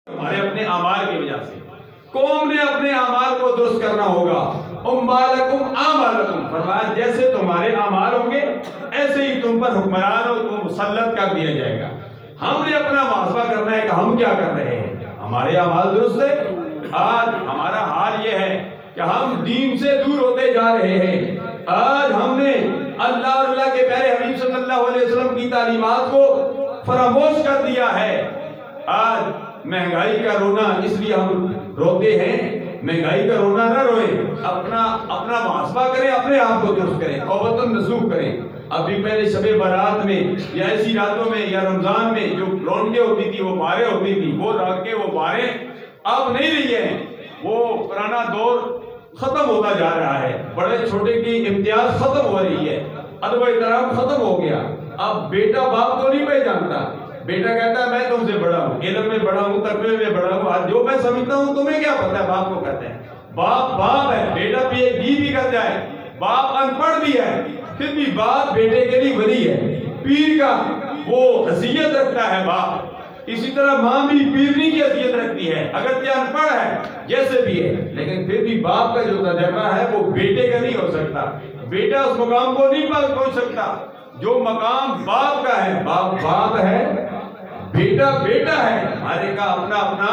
ہمارے اپنے اعمال کی وجہ سے قوم نے اپنے اعمال کو درست کرنا ہوگا. امالکم اعمالکم، فرمایا جیسے تمہارے اعمال ہوں گے ایسے ہی تم پر حکمرانوں کو مسلط کر دیا جائے گا. ہم نے اپنا محاسبہ کرنا ہے کہ ہم کیا کر رہے ہیں. ہمارے اعمال درست ہے. آج ہمارا حال یہ ہے کہ ہم دین سے دور ہوتے جا رہے ہیں. آج ہم نے اللہ اور اللہ کے پیارے حبیب صلی اللہ علیہ وسلم کی تعلیمات کو فراموش کر دیا ہے. آج مہنگائی کا رونا اس لیے ہم روتے ہیں. مہنگائی کا رونا نہ روئیں، اپنا محاسبہ کریں، اپنے آپ کو درست کریں، توبۃ النصوح کریں. ابھی پہلے شب برات میں یا ایسی راتوں میں یا رمضان میں جو رونقیں ہوتی تھی، وہ باریں ہوتی تھی، وہ رونقیں وہ باریں اب نہیں رہی ہیں. وہ پرانا دور ختم ہوتا جا رہا ہے. بڑے چھوٹے کی امتیاز ختم ہو رہی ہے. ادب و احترام ختم ہو گیا. اب بیٹا باپ کو نہیں پہچانتا. بیٹا کہتا ہے میں تم سے بڑا ہوں، علم میں بڑا ہوں، تقوی میں بڑا ہوں، جو میں سمجھتا ہوں تمہیں کیا پتا ہے. باپ کو کہتے ہیں باپ باپ ہے. بیٹا PhD بھی کر جائے، باپ ان پڑھ بھی ہے، پھر بھی باپ بیٹے کے لیے ولی ہے. پیر کا وہ حیثیت رکھتا ہے باپ. اسی طرح ماں بھی پیرنی کی حیثیت رکھتی ہے، اگر کیا ان پڑھ ہے جیسے بھی ہے، لیکن پھر بھی باپ کا جو تجربہ ہے وہ بیٹے کا نہیں ہو سکتا. بیٹا اس مقام کو نہیں پہنچ سکتا جو مقام باپ کا ہے. باپ باپ ہے، بیٹا بیٹا ہے. ہر ایک کا اپنا اپنا